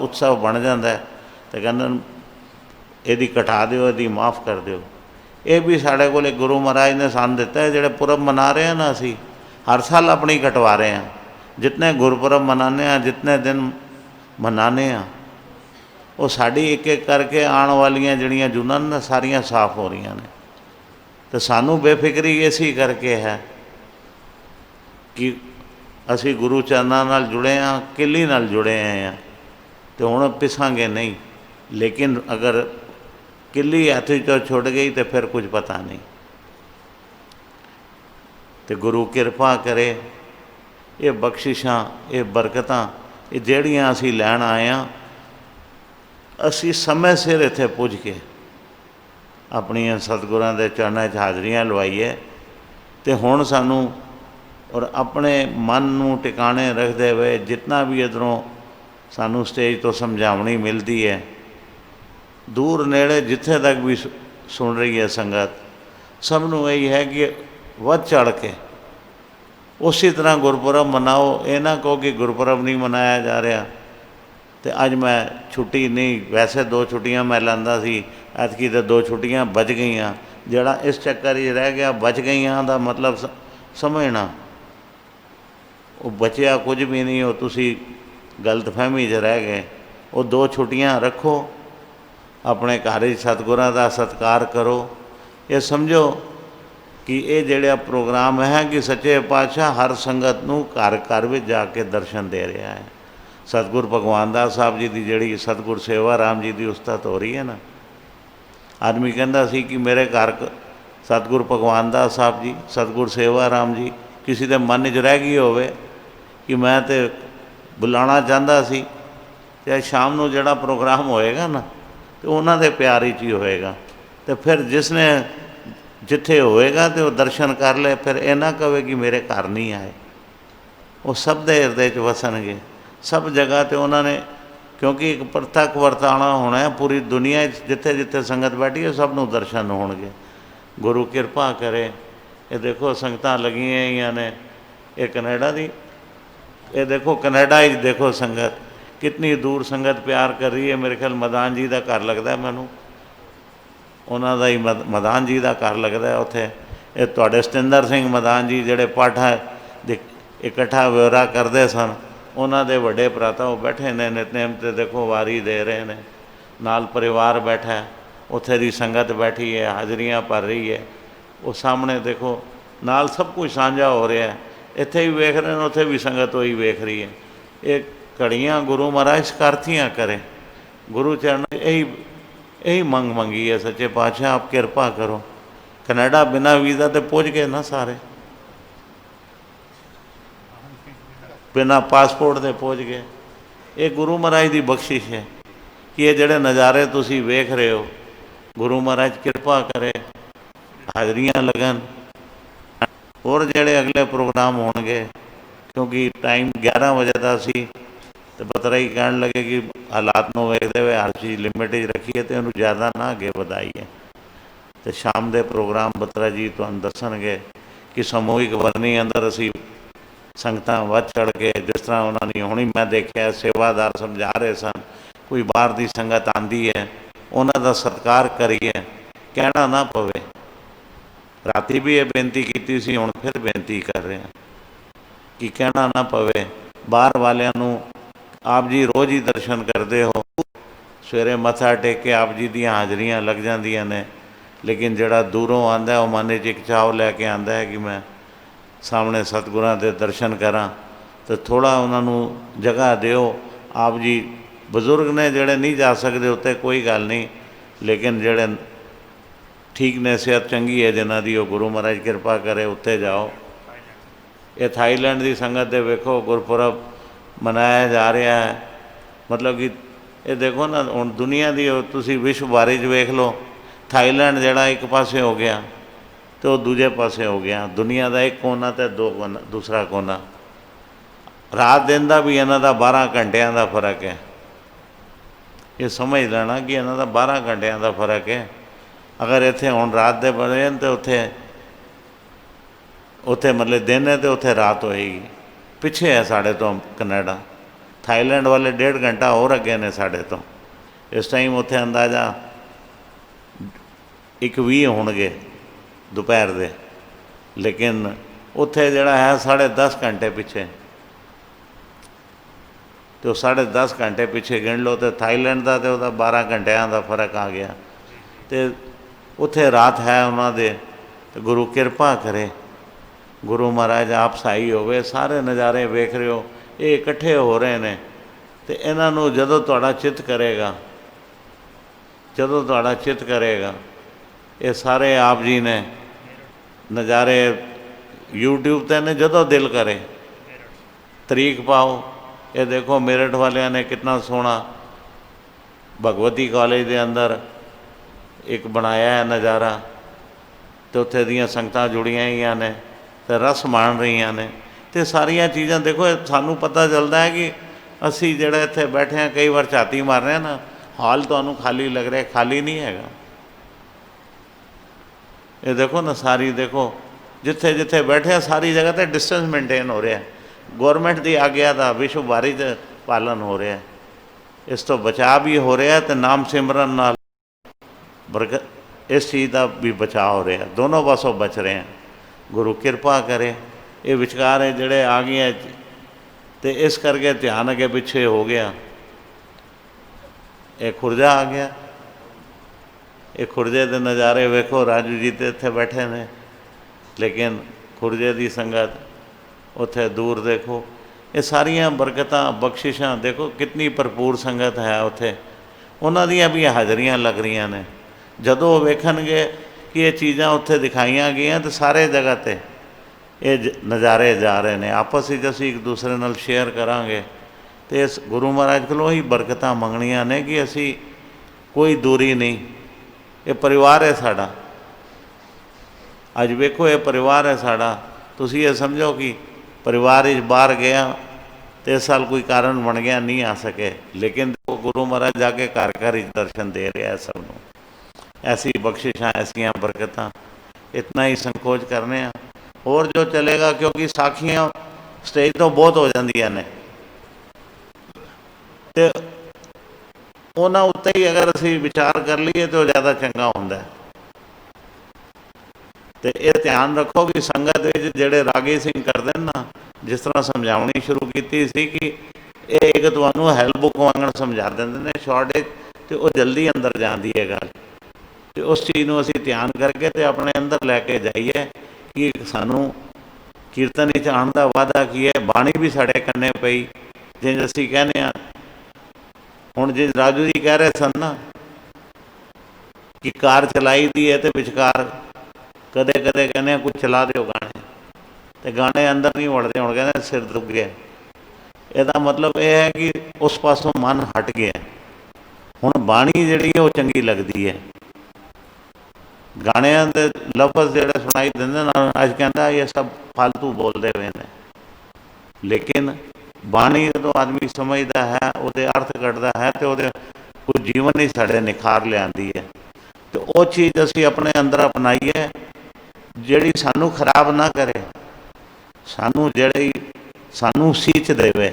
उत्सव बन जाता है, तो कहते यदि कटा दो, यदि माफ़ कर दो। ये भी साढ़े को गुरु महाराज ने सान दिता है। जोड़े पुरब मना रहे हैं ना, असी हर साल अपनी कटवा रहे हैं। जितने गुरपुरब मनाने जितने दिन मनाने वो साड़ी एक एक करके आने वालियाँ जड़ियाँ जूनां ने सारियाँ साफ हो रही ने। तो सानू बेफिक्री इसी करके है कि असी गुरु चरनां नाल जुड़े हाँ, किली नाल जुड़े हैं, तो हुण पिसांगे नहीं। लेकिन अगर किली हथ चो छुट गई तो फिर कुछ पता नहीं। तो गुरु कृपा करे, ये बख्शिशां ये बरकतां ये जिहड़ियां असीं लैण आए हाँ, असीं समय सिर इत्थे पुज के अपनियां सतगुरां दे चरणां 'च हाज़रियां लवाईए। तो हुण सानू और अपने मन नूं टिकाणे रखते हुए जितना भी इधरों सानू स्टेज तो समझावनी मिलती है, दूर नेड़े जिथे तक भी सुन रही है संगत, सबनों यही है कि वध चढ़ के उसी तरह गुरपुरब मनाओ। ये ना कहो कि गुरपुरब नहीं मनाया जा रहा तो अज मैं छुट्टी नहीं, वैसे 2 छुट्टियां मैं लांदा सी, ऐतकी तो 2 छुट्टियां बच गई। जिहड़ा इस चक्कर ही रह गया बच गई का मतलब समझना वो बचिया कुछ भी नहीं, हो तुसी गलतफहमी च रह गए। वो 2 छुट्टियां रखो, अपने घर सतगुरां दा सत्कार करो। ये समझो कि ये जिहड़ा प्रोग्राम है कि सच्चे पातशाह हर संगत नूं घर घर में जाके दर्शन दे रहा है। सतगुर भगवान दास साहब जी की जिहड़ी सतगुर सेवा राम जी की उस्ताद हो रही है ना, आदमी कहता सी कि मेरे घर सतगुर भगवान दास साहब जी सतगुर सेवा राम जी किसी के मन च रह गई होवे कि मैं तो बुलाना चाहता सी, चाहे शाम को जोड़ा प्रोग्राम होएगा ना तो उन्होंने प्यार ही होएगा। तो फिर जिसने जिथे होएगा तो दर्शन कर ले, फिर यह ना कहे कि मेरे घर नहीं आए। वो सब दे हृदय च वसणगे सब जगह। तो उन्होंने क्योंकि एक प्रतक वरताना होना है पूरी दुनिया जिथे जिथे संगत बैठी है सबनों दर्शन होणगे। गुरु कृपा करे। ये देखो संगतां लगियां ने, ये कनेडा दी, ये देखो कनेडा ही देखो संगत कितनी दूर संगत प्यार कर रही है। मेरे ख्याल मदान जी का घर लगता है, मैनू उन्हों का ही मदान जी का घर लगता है उत्थे। ये तुहाडे सतिंदर सिंह मदान जी जिहड़े पाठा इकट्ठा ब्यौरा करते सन, उन्होंने वड्डे भराता वो बैठे ने नितनेम ते देखो वारी दे रहे हैं, नाल परिवार बैठा है, उत्थे दी संगत बैठी है हाज़रियाँ भर रही है। वो सामने देखो नाल सब कुछ साझा हो रहा है। इत्थे भी वेख रहे हैं, उत्थे भी संगत वही वेख रही है। ये घड़ियाँ गुरु महाराज शकारतियाँ करें। गुरु चरण यही मंग मंगी है सच्चे पातशाह आप कृपा करो। कनाडा बिना वीज़ा तो पहुँच गए ना सारे, बिना पासपोर्ट के पहुँच गए। ये गुरु महाराज की बख्शिश है कि ये जोड़े नज़ारे तुसी वेख रहे हो, गुरु महाराज कृपा करे हाज़रियाँ लगन। और जोड़े अगले प्रोग्राम होणगे क्योंकि टाइम 11 बजे का सी तो बतरा ही कह लगे कि हालात में वेखते हुए हर चीज़ लिमिट रखीए तो उन्होंने ज़्यादा ना अगे ਵਧਾਈਏ। तो शाम के प्रोग्राम बत्रा जी तुहानूं दसणगे कि समूहिक वरनी अंदर असी संगत वध चढ़ के जिस तरह उन्होंने हुणी मैं देखा सेवादार समझा रहे सन, कोई बाहर की संगत आती है उन्हों सत्कार करिए, कहना ना पवे। राती भी ये बेनती की सी, हुण फिर बेनती कर रहे हैं कि कहना ना पवे। बाहर वालों आप जी रोज़ ही दर्शन करते हो, सवेरे मत्था टेक के आप जी दी हाज़रियाँ लग जांदियां ने, लेकिन जोड़ा दूरों आंदा है वह मन च एक चाव लैके आंदा है कि मैं सामने सतगुरां दे दर्शन करा। तो थोड़ा उन्होंने जगह दिओ। आप जी बजुर्ग ने जोड़े नहीं जा सकते उत्ते कोई गल नहीं, लेकिन जोड़े ठीक ने सेहत चंगी है जिन्हों की गुरु महाराज कृपा करे उत्ते जाओ। ये थाईलैंड की संगत दे वेखो गुरपुरब मनाया जा रहा है, मतलब कि ये देखो ना हुण दुनिया की तुसी विश्व बारे वेख लो, थाईलैंड जड़ा एक पासे हो गया तो दूजे पासे हो गया, दुनिया का एक कोना तो दो कोना दूसरा कोना। रात दिन का भी इन्हों का 12 घंटिया का फर्क है। ये समझ लेना कि इन्हों का 12 घंटिया का फर्क है। अगर इत्थे हुण रात दे बने तो उत्थे उत्थे मतलब दिन है तो उत्थे रात होएगी। पिछे है साढ़े तो कनाडा, थाईलैंड वाले 1.5 घंटा और अगे ने साढ़े तो। इस टाइम उत्थे अंदाजा 1:20 होणगे दोपहर दे, लेकिन उत्थे जड़ा है 10.5 घंटे पिछे। तो 10.5 घंटे पिछे गिन लो तो थाईलैंड का तो 12 घंटिया का फर्क आ गया। तो उत्थे रात है उन्होंने, तो गुरु कृपा करे, गुरु महाराज आप सही होवे। सारे नज़ारे वेख रहे हो, ये इकट्ठे हो रहे हैं। तो इन्हों जदों तुहाडा चित्त करेगा, जदों तुहाडा चित्त करेगा, ये सारे आप जी ने नज़ारे यूट्यूब ते ने जदों दिल करे तरीक पाओ। ये देखो मेरठ वालिया ने कितना सोहना भगवती कॉलेज के अंदर एक बनाया है नज़ारा, तो उत्थे दियाँ संगतां जुड़ियां ही ने तो रस मान रही ने। तो सारिया चीज़ां देखो सानू पता चलता है कि असी जिहड़े इत्थे बैठे हैं कई बार झाती मारने हैं ना, हाल तुहानू खाली लग रहा है, खाली नहीं हैगा। ये देखो ना सारी देखो जिथे जिथे बैठे हैं सारी जगह तो डिस्टेंस मेनटेन हो रहा है, गौरमेंट की आग्या का विश्व बारी पालन हो रहा है। इस तो बचाव भी हो रहा है तो नाम सिमरन नाल बरकत इस चीज़ का भी बचाव हो रहा है, दोनों पासों बच रहे हैं। गुरु कृपा करे। ये विचकार है जोड़े आ गए तो इस करके ध्यान अगे पिछे हो गया। ये खुरजा आ गया, ये खुरजे के नज़ारे वेखो, राजू जी तो इत्थे बैठे ने, लेकिन खुरजे की संगत उत्थे दूर देखो। ये सारिया बरकतां बख्शिशां देखो कितनी भरपूर संगत है उत्थे, उन्हां दियां भी हाज़रियां लग रही ने। जदों वेखणगे कि ये चीज़ां उत्थे दिखाईयां गईयां तो सारे जगह ते ये नज़ारे जा रहे हैं। आपस में असीं एक दूसरे नाल शेयर करांगे तो इस गुरु महाराज कोलों ही बरकतां मंगणियां ने कि असीं कोई दूरी नहीं, ये परिवार है साड़ा। अज वेखो ये परिवार है साड़ा, तुसीं ये समझो कि परिवार इस बाहर गया तो इस साल कोई कारण बन गया नहीं आ सके, लेकिन देखो गुरु महाराज जाके घर घर दर्शन दे रहे हैं सबनों। ऐसी बख्शिशां ऐसियां बरकतां, इतना ही संकोच करने हैं। और जो चलेगा क्योंकि साखियां स्टेज तो बहुत हो जांदियां ने, ते उन्हां उत्ते ही अगर असीं विचार कर लीए तो ज़्यादा चंगा हुंदा है। तो ये ध्यान रखो कि संगत विच जिहड़े रागी सिंह करते ना, जिस तरह समझावनी शुरू की सी कि ये एक तुहानूं हैल्प बुक वांगण समझा देंदे ने शॉर्टेज, तो वो जल्दी अंदर जाती है गल। तो उस चीज़ को असीं ध्यान करके तो अपने अंदर लैके जाइए कि सानू कीर्तन विच आउण दा वादा की है। बाणी भी साढ़े कन्ने पई, जिंज असीं कहने हुण जे राजू जी कह रहे सन ना कि कार चलाई दी है तो विचकार कदे कदे कहने कुछ चला दो गाने, तो गाने अंदर नहीं वड़ते, हुण कहने सिर दुख गया। इसका मतलब यह है कि उस पासों मन हट गया। हुण बाणी जिहड़ी वो चंगी लगती है, गाणियां दे लफज जिहड़े सुनाई दिंदे ना, अज कहंदा ये सब फालतू बोलते हुए ने, लेकिन बाणी जो आदमी समझदा है, ਉਹਦੇ अर्थ कढ़दा है, तो ਉਹਦੇ कुछ जीवन ही साढ़े निखार लियाती है। तो वो चीज़ असी अपने अंदर अपनाईए ਜਿਹੜੀ सानू खराब ना करे, सानू ਜਿਹੜੀ सानू सींच देवे।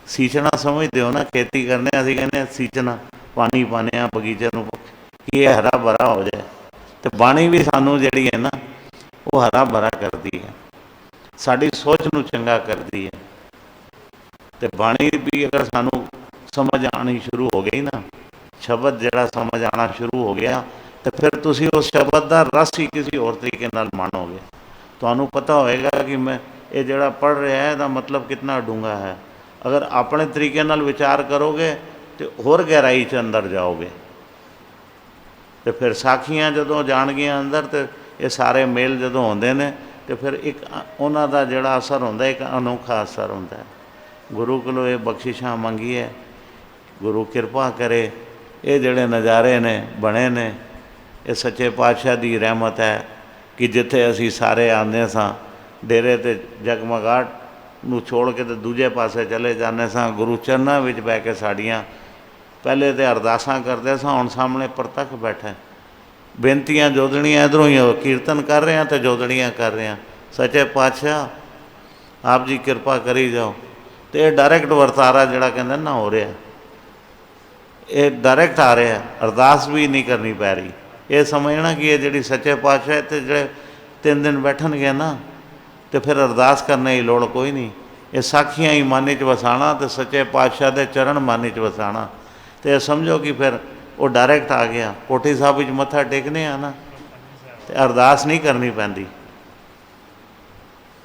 सींचना समझते हो ना, खेती करने असी कहने सींचना, पानी पाने बगीचे में कि ये हरा भरा हो जाए। तो बाणी भी सानू जी है ना वो हरा भरा करती है, साड़ी सोच नू चंगा करती है। तो बाणी भी अगर सानू समझ आनी शुरू हो गई ना, शब्द जड़ा समझ आना शुरू हो गया, तो फिर तुसी उस शब्द का रस ही किसी और तरीके नाल मानोगे। तो पता होएगा कि मैं ये जड़ा पढ़ रहा है इसका मतलब कितना डूंगा है। अगर अपने तरीके नाल विचार करोगे तो होर गहराई च अंदर जाओगे। तो फिर साखियाँ जदों जाणगियां अंदर, तो ये सारे मेल जदों होंदे ने, तो फिर एक उन्हां दा जिहड़ा असर होंदा, एक अनोखा असर होंदा है। गुरु कोलों ये बख्शिशां मंगीए, गुरु किरपा करे। ये जिहड़े नज़ारे ने बने ने, ये सच्चे पातशाह की रहमत है कि जिथे असी सारे आने सां डेरे ते जगमगाहट नूं छोड़ के तो दूजे पासे चले जाने सां। गुरु चरनां विच बह के साड़ियाँ पहले तो अरदासां करते सां, हुण सामने प्रतख बैठा, बेनतियां जोदड़ियां इधरों ही कीर्तन कर रहे हैं तो जोदड़ियां कर रहे हैं। सच्चे पातशाह आप जी किरपा करी जाओ। तो ये डायरैक्ट वरतारा जिहड़ा कहंदे ना हो रहा, ये डायरैक्ट आ रहा, अरदास भी नहीं करनी पै रही। ये समझना कि ये जिहड़ी सच्चे पातशाह ते जिहड़े 3 दिन बैठणगे ना, तो फिर अरदास करने की लोड़ कोई नहीं। ये साखियाँ ही मन च वसाना, तो सच्चे पातशाह के चरण मन च वसाना। तो ये समझो कि फिर वो डायरैक्ट आ गया। कोठी साहब विच मत्था टेकने आ ना, तो अरदास नहीं करनी पैंदी,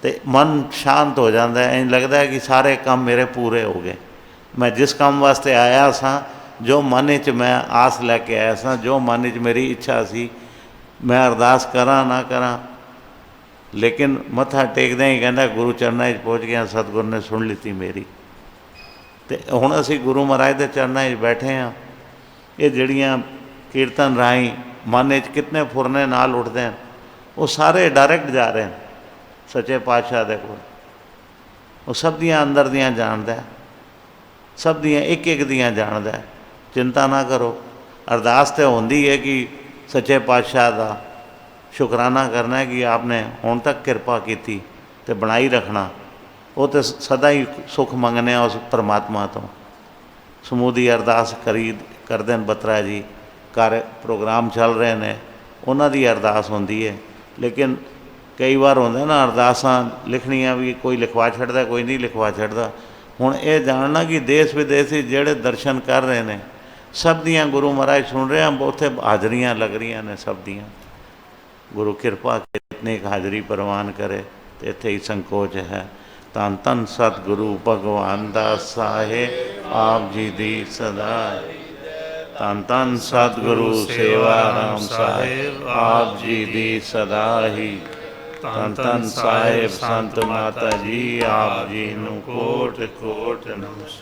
तो मन शांत हो जाता है। इंज लगता है कि सारे काम मेरे पूरे हो गए। मैं जिस काम वास्ते आया सा, जो मन च मैं आस लैके आया सा, जो मन च मेरी इच्छा सी, मैं अरदास करा ना करा, लेकिन मत्था टेकद ही कहता गुरु चरणों पहुँच गया, सतगुरु ने सुन लीती मेरी। तो हुण असी गुरु महाराज के चरणों बैठे हाँ। ये जड़ियाँ कीर्तन राही मन च कितने फुरने नाल उठते हैं, वो सारे डायरैक्ट जा रहे हैं सच्चे पातशाह दे कोल। वो सब दियाँ अंदर दियाँ जानदा है, सब दियाँ एक एक दियाँ जानदा है। चिंता ना करो, अरदास तो होंदी है कि सच्चे पातशाह का शुकराना करना है कि आपने हुण तक कृपा की, तो बनाई रखना। वो तो सदा ही सुख मंगने उस परमात्मा तो। समूह की अरदास करते हैं बत्रा जी, कार्य प्रोग्राम चल रहे हैं, उन्हों की अरदास होंदी है। लेकिन कई बार होंदा ना अरदासां लिखनियां भी कोई लिखवा छड्डदा, कोई नहीं लिखवा छड्डदा। हुण ये जानना कि देश विदेश जिहड़े दर्शन कर रहे हैं, सब दियाँ गुरु महाराज सुन रहे हैं, उत्थे हाजरियाँ लग रही ने सब दियाँ। गुरु किरपा के इतनी एक हाजरी प्रवान करे, तो इत्थे ही संकोच है। धन धन सतगुरु भगवान दास साहेब आप जी दी सदा। धन धन सतगुरु सेवा राम साहेब आप जी दी सदा ही। धन धन साहेब संत माता जी आप जी नूं कोट कोट नमस्कार।